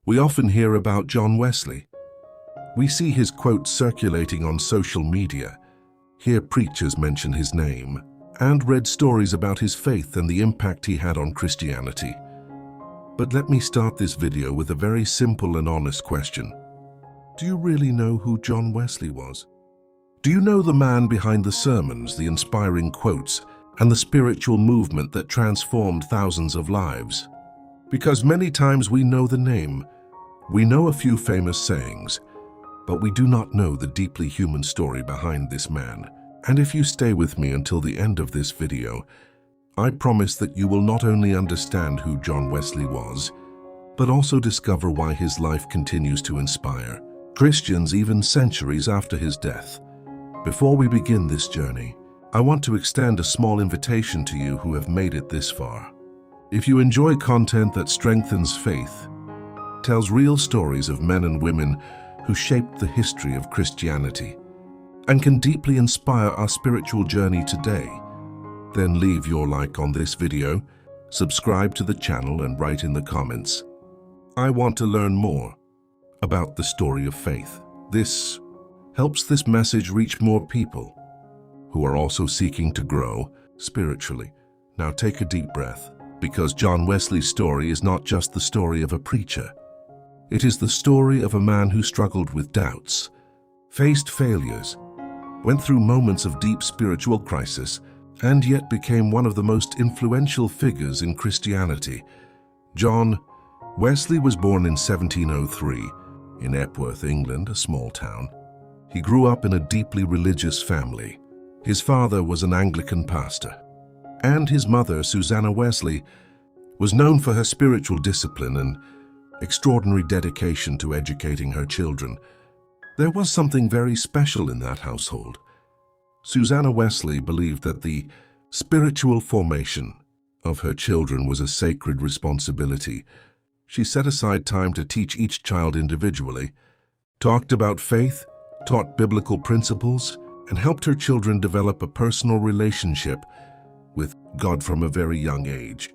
We often hear about John Wesley. We see his quotes circulating on social media, hear preachers mention his name, and read stories about his faith and the impact he had on Christianity. But let me start this video with a very simple and honest question. Do you really know who John Wesley was? Do you know the man behind the sermons, the inspiring quotes, and the spiritual movement that transformed thousands of lives? Because many times we know the name, we know a few famous sayings, but we do not know the deeply human story behind this man. And if you stay with me until the end of this video, I promise that you will not only understand who John Wesley was, but also discover why his life continues to inspire Christians even centuries after his death. Before we begin this journey, I want to extend a small invitation to you who have made it this far. If you enjoy content that strengthens faith, tells real stories of men and women who shaped the history of Christianity, and can deeply inspire our spiritual journey today, then leave your like on this video, subscribe to the channel, and write in the comments, "I want to learn more about the story of faith." This helps this message reach more people who are also seeking to grow spiritually. Now take a deep breath, because John Wesley's story is not just the story of a preacher. It is the story of a man who struggled with doubts, faced failures, went through moments of deep spiritual crisis, and yet became one of the most influential figures in Christianity. John Wesley was born in 1703 in Epworth, England, a small town. He grew up in a deeply religious family. His father was an Anglican pastor, and his mother, Susanna Wesley, was known for her spiritual discipline and extraordinary dedication to educating her children. There was something very special in that household. Susanna Wesley believed that the spiritual formation of her children was a sacred responsibility. She set aside time to teach each child individually, talked about faith, taught biblical principles, and helped her children develop a personal relationship with God from a very young age.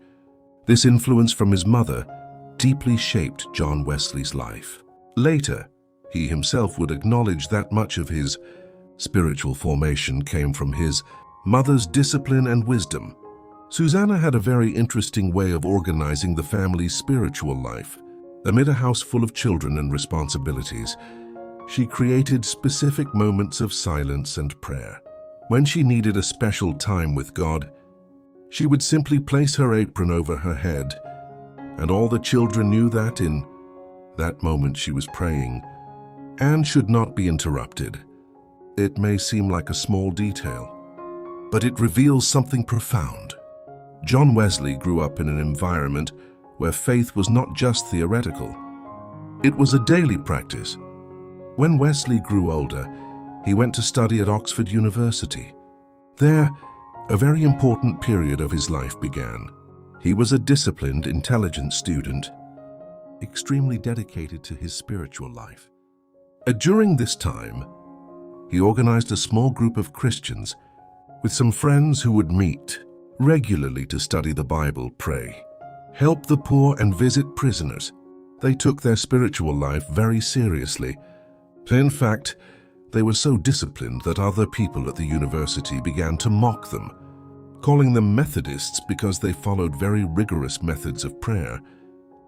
This influence from his mother deeply shaped John Wesley's life. Later, he himself would acknowledge that much of his spiritual formation came from his mother's discipline and wisdom. Susanna had a very interesting way of organizing the family's spiritual life. Amid a house full of children and responsibilities, she created specific moments of silence and prayer. When she needed a special time with God, she would simply place her apron over her head, and all the children knew that in that moment she was praying and should not be interrupted. It may seem like a small detail, but it reveals something profound. John Wesley grew up in an environment where faith was not just theoretical. It was a daily practice. When Wesley grew older, he went to study at Oxford University. There, a very important period of his life began. He was a disciplined, intelligent student, extremely dedicated to his spiritual life. During this time, he organized a small group of Christians with some friends who would meet regularly to study the Bible, pray, help the poor, and visit prisoners. They took their spiritual life very seriously. In fact, they were so disciplined that other people at the university began to mock them, calling them Methodists because they followed very rigorous methods of prayer,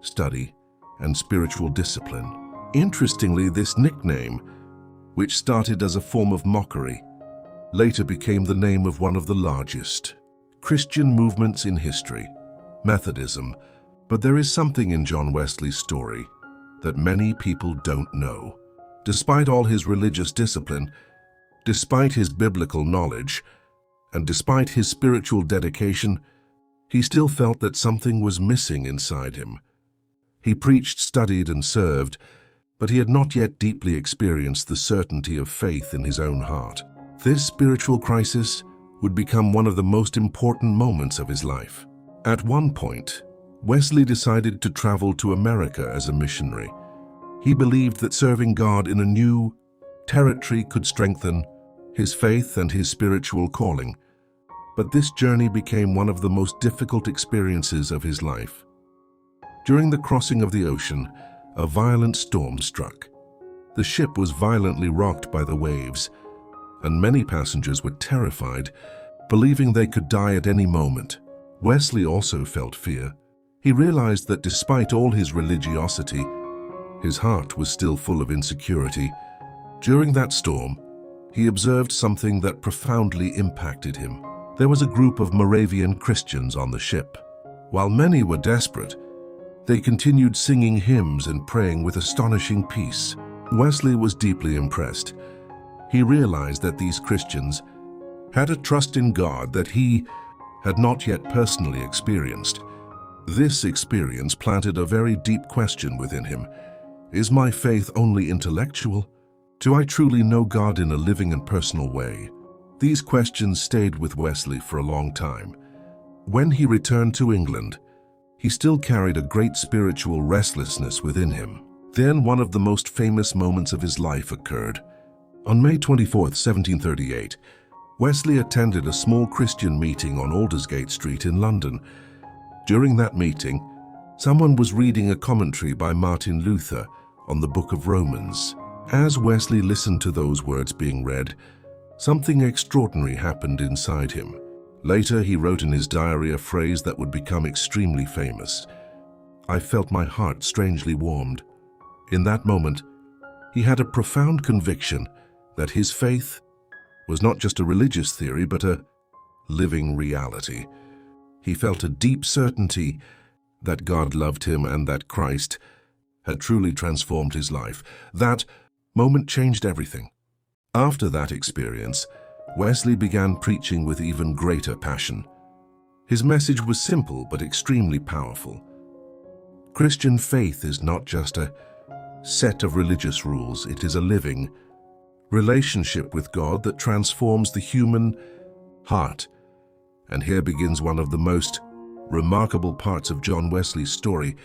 study, and spiritual discipline. Interestingly, this nickname, which started as a form of mockery, later became the name of one of the largest Christian movements in history, Methodism. But there is something in John Wesley's story that many people don't know. Despite all his religious discipline, despite his biblical knowledge, and despite his spiritual dedication, he still felt that something was missing inside him. He preached, studied, and served, but he had not yet deeply experienced the certainty of faith in his own heart. This spiritual crisis would become one of the most important moments of his life. At one point, Wesley decided to travel to America as a missionary. He believed that serving God in a new territory could strengthen his faith and his spiritual calling. But this journey became one of the most difficult experiences of his life. During the crossing of the ocean, a violent storm struck. The ship was violently rocked by the waves, and many passengers were terrified, believing they could die at any moment. Wesley also felt fear. He realized that despite all his religiosity, his heart was still full of insecurity. During that storm, he observed something that profoundly impacted him. There was a group of Moravian Christians on the ship. While many were desperate, they continued singing hymns and praying with astonishing peace. Wesley was deeply impressed. He realized that these Christians had a trust in God that he had not yet personally experienced. This experience planted a very deep question within him. Is my faith only intellectual? Do I truly know God in a living and personal way? These questions stayed with Wesley for a long time. When he returned to England, he still carried a great spiritual restlessness within him. Then one of the most famous moments of his life occurred. On May 24, 1738, Wesley attended a small Christian meeting on Aldersgate Street in London. During that meeting, someone was reading a commentary by Martin Luther on the Book of Romans. As Wesley listened to those words being read, something extraordinary happened inside him. Later, he wrote in his diary a phrase that would become extremely famous. "I felt my heart strangely warmed." In that moment, he had a profound conviction that his faith was not just a religious theory, but a living reality. He felt a deep certainty that God loved him and that Christ had truly transformed his life. That moment changed everything. After that experience, Wesley began preaching with even greater passion. His message was simple but extremely powerful. Christian faith is not just a set of religious rules, it is a living relationship with God that transforms the human heart. And here begins one of the most remarkable parts of John Wesley's story.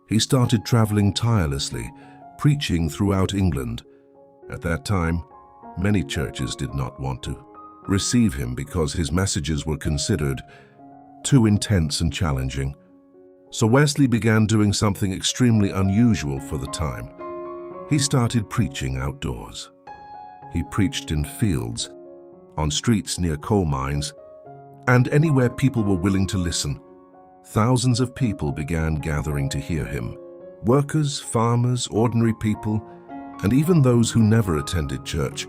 He started traveling tirelessly, preaching throughout England. At that time, many churches did not want to receive him because his messages were considered too intense and challenging. So Wesley began doing something extremely unusual for the time. He started preaching outdoors. He preached in fields, on streets near coal mines, and anywhere people were willing to listen. Thousands of people began gathering to hear him. Workers, farmers, ordinary people, and even those who never attended church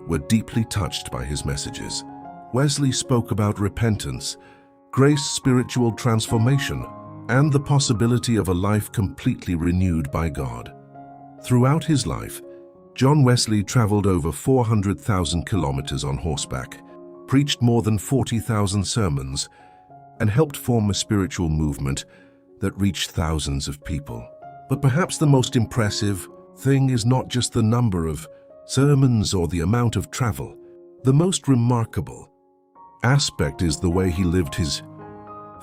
were deeply touched by his messages. Wesley spoke about repentance, grace, spiritual transformation, and the possibility of a life completely renewed by God. Throughout his life, John Wesley traveled over 400,000 kilometers on horseback, preached more than 40,000 sermons, and helped form a spiritual movement that reached thousands of people. But perhaps the most impressive thing is not just the number of sermons or the amount of travel. The most remarkable aspect is the way he lived his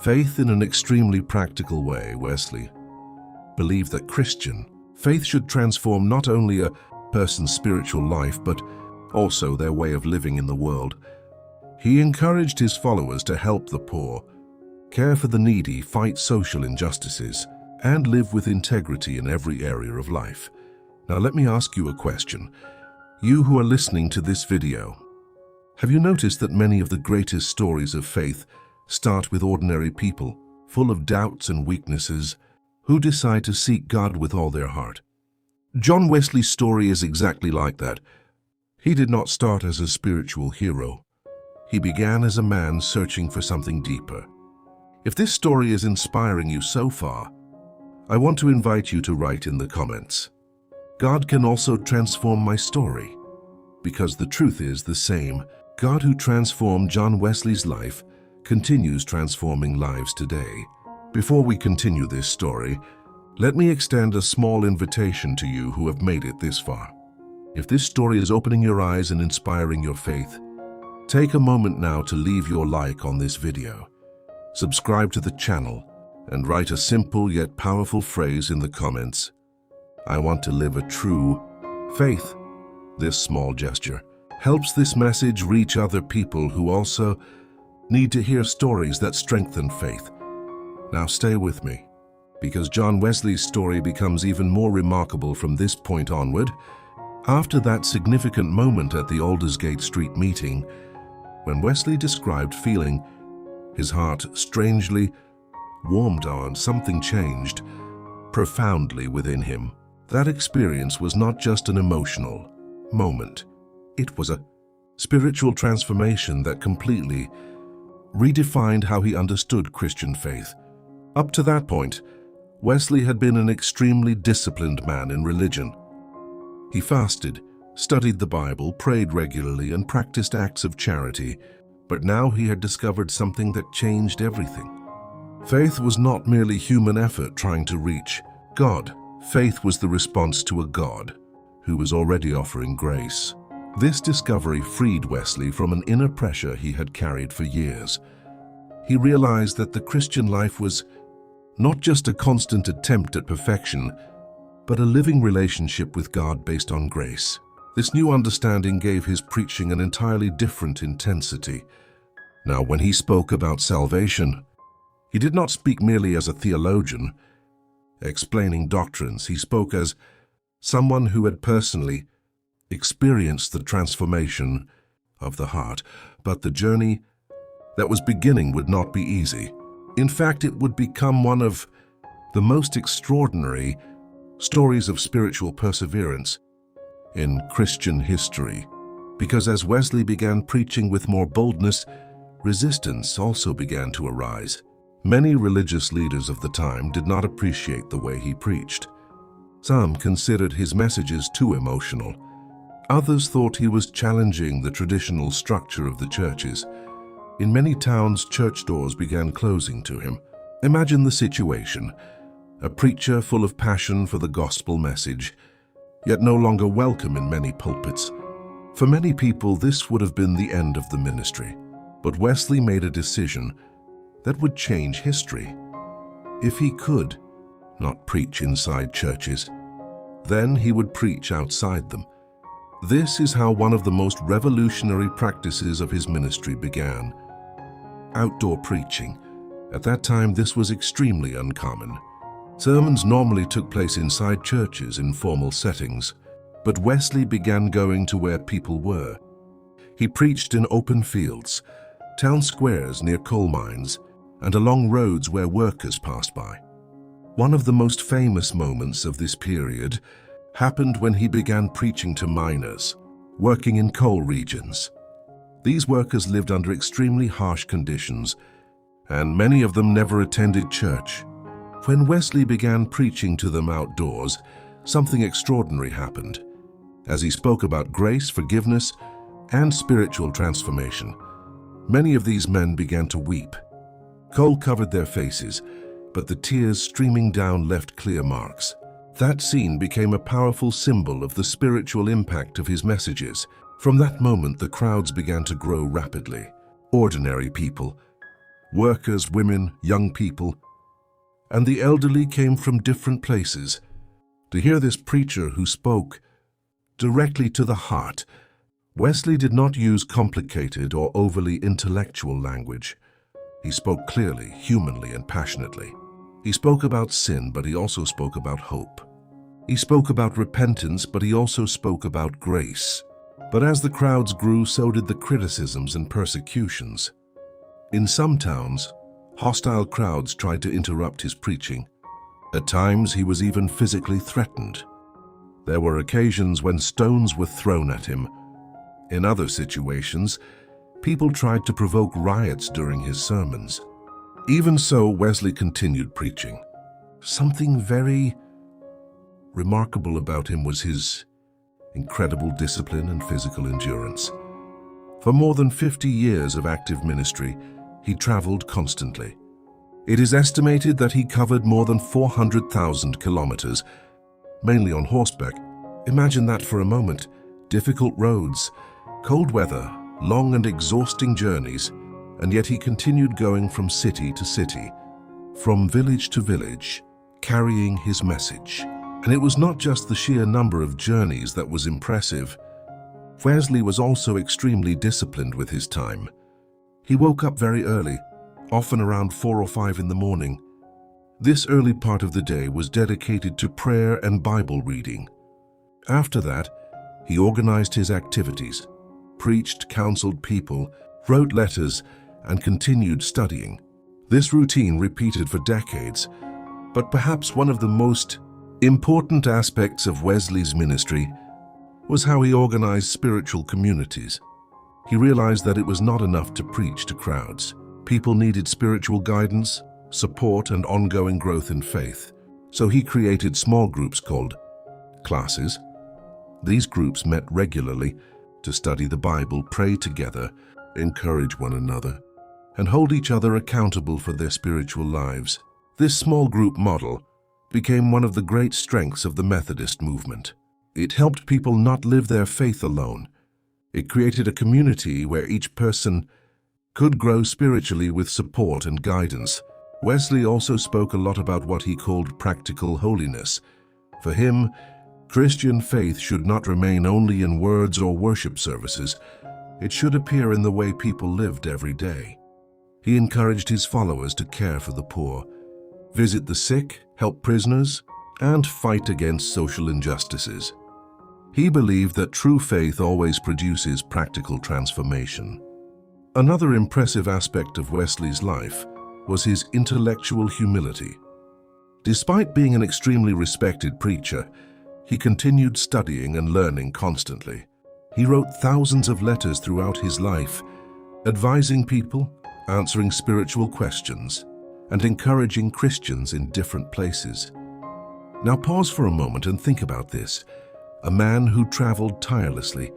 faith in an extremely practical way. Wesley believed that Christian faith should transform not only a person's spiritual life, but also their way of living in the world. He encouraged his followers to help the poor, care for the needy, fight social injustices, and live with integrity in every area of life. Now let me ask you a question. You who are listening to this video, have you noticed that many of the greatest stories of faith start with ordinary people, full of doubts and weaknesses, who decide to seek God with all their heart? John Wesley's story is exactly like that. He did not start as a spiritual hero. He began as a man searching for something deeper. If this story is inspiring you so far, I want to invite you to write in the comments, "God can also transform my story," because the truth is the same. God who transformed John Wesley's life continues transforming lives today. Before we continue this story, let me extend a small invitation to you who have made it this far. If this story is opening your eyes and inspiring your faith, take a moment now to leave your like on this video, subscribe to the channel, and write a simple yet powerful phrase in the comments. I want to live a true faith. This small gesture helps this message reach other people who also need to hear stories that strengthen faith. Now stay with me. because John Wesley's story becomes even more remarkable from this point onward. After that significant moment at the Aldersgate Street meeting, when Wesley described feeling his heart strangely warmed on, something changed profoundly within him. That experience was not just an emotional moment. It was a spiritual transformation that completely redefined how he understood Christian faith. Up to that point, Wesley had been an extremely disciplined man in religion. He fasted, studied the Bible, prayed regularly, and practiced acts of charity. But now he had discovered something that changed everything. Faith was not merely human effort trying to reach God. Faith was the response to a God who was already offering grace. This discovery freed Wesley from an inner pressure he had carried for years. He realized that the Christian life was not just a constant attempt at perfection, but a living relationship with God based on grace. This new understanding gave his preaching an entirely different intensity. Now, when he spoke about salvation, he did not speak merely as a theologian, explaining doctrines. He spoke as someone who had personally experienced the transformation of the heart. But the journey that was beginning would not be easy. In fact, it would become one of the most extraordinary stories of spiritual perseverance in Christian history. Because as Wesley began preaching with more boldness, resistance also began to arise. Many religious leaders of the time did not appreciate the way he preached. Some considered his messages too emotional. Others thought he was challenging the traditional structure of the churches. In many towns, church doors began closing to him. Imagine the situation: a preacher full of passion for the gospel message, yet no longer welcome in many pulpits. For many people, this would have been the end of the ministry. But Wesley made a decision that would change history. If he could not preach inside churches, then he would preach outside them. This is how one of the most revolutionary practices of his ministry began: outdoor preaching. At that time, this was extremely uncommon. Sermons normally took place inside churches in formal settings, but Wesley began going to where people were. He preached in open fields, town squares near coal mines, and along roads where workers passed by. One of the most famous moments of this period happened when he began preaching to miners working in coal regions. These workers lived under extremely harsh conditions, and many of them never attended church. When Wesley began preaching to them outdoors, something extraordinary happened. As he spoke about grace, forgiveness, and spiritual transformation, many of these men began to weep. Coal covered their faces, but the tears streaming down left clear marks. That scene became a powerful symbol of the spiritual impact of his messages. From that moment, the crowds began to grow rapidly. Ordinary people, workers, women, young people, and the elderly came from different places to hear this preacher who spoke directly to the heart. Wesley did not use complicated or overly intellectual language. He spoke clearly, humanly, and passionately. He spoke about sin, but he also spoke about hope. He spoke about repentance, but he also spoke about grace. But as the crowds grew, so did the criticisms and persecutions. In some towns, hostile crowds tried to interrupt his preaching. At times, he was even physically threatened. There were occasions when stones were thrown at him. In other situations, people tried to provoke riots during his sermons. Even so, Wesley continued preaching. Something very remarkable about him was his incredible discipline and physical endurance. For more than 50 years of active ministry, he traveled constantly. It is estimated that he covered more than 400,000 kilometers, mainly on horseback. Imagine that for a moment. Difficult roads, cold weather, long and exhausting journeys, and yet he continued going from city to city, from village to village, carrying his message. And it was not just the sheer number of journeys that was impressive. Wesley was also extremely disciplined with his time. He woke up very early, often around 4 or 5 in the morning. This early part of the day was dedicated to prayer and Bible reading. After that, he organized his activities, preached, counseled people, wrote letters, and continued studying. This routine repeated for decades, but perhaps one of the most important aspects of Wesley's ministry was how he organized spiritual communities. He realized that it was not enough to preach to crowds. People needed spiritual guidance, support, and ongoing growth in faith. So he created small groups called classes. These groups met regularly to study the Bible, pray together, encourage one another, and hold each other accountable for their spiritual lives. This small group model became one of the great strengths of the Methodist movement. It helped people not live their faith alone. It created a community where each person could grow spiritually with support and guidance. Wesley also spoke a lot about what he called practical holiness. For him, Christian faith should not remain only in words or worship services. It should appear in the way people lived every day. He encouraged his followers to care for the poor, visit the sick, help prisoners, and fight against social injustices. He believed that true faith always produces practical transformation. Another impressive aspect of Wesley's life was his intellectual humility. Despite being an extremely respected preacher, he continued studying and learning constantly. He wrote thousands of letters throughout his life, advising people, answering spiritual questions, and encouraging Christians in different places. Now pause for a moment and think about this. A man who traveled tirelessly,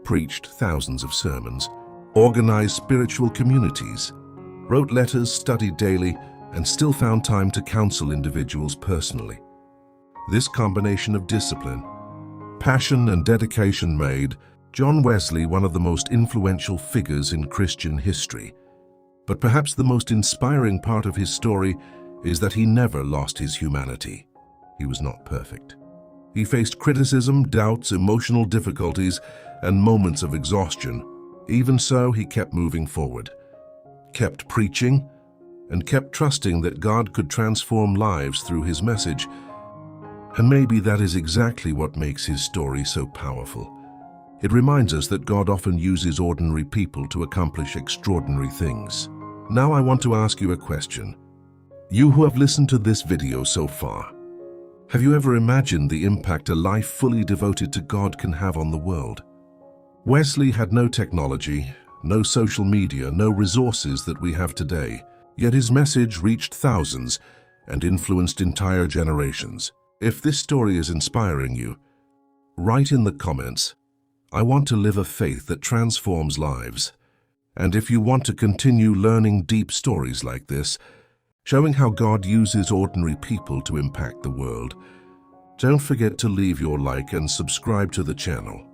preached thousands of sermons, organized spiritual communities, wrote letters, studied daily, and still found time to counsel individuals personally. This combination of discipline, passion, and dedication made John Wesley one of the most influential figures in Christian history. But perhaps the most inspiring part of his story is that he never lost his humanity. He was not perfect. He faced criticism, doubts, emotional difficulties, and moments of exhaustion. Even so, he kept moving forward, kept preaching, and kept trusting that God could transform lives through his message. And maybe that is exactly what makes his story so powerful. It reminds us that God often uses ordinary people to accomplish extraordinary things. Now I want to ask you a question. You who have listened to this video so far, have you ever imagined the impact a life fully devoted to God can have on the world? Wesley had no technology, no social media, no resources that we have today, yet his message reached thousands and influenced entire generations. If this story is inspiring you, write in the comments, "I want to live a faith that transforms lives." And if you want to continue learning deep stories like this, showing how God uses ordinary people to impact the world, don't forget to leave your like and subscribe to the channel.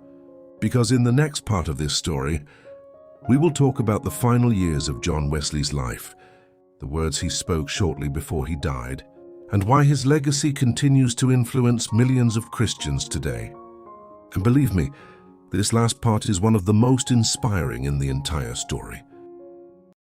Because in the next part of this story, we will talk about the final years of John Wesley's life, the words he spoke shortly before he died, and why his legacy continues to influence millions of Christians today. And believe me, this last part is one of the most inspiring in the entire story.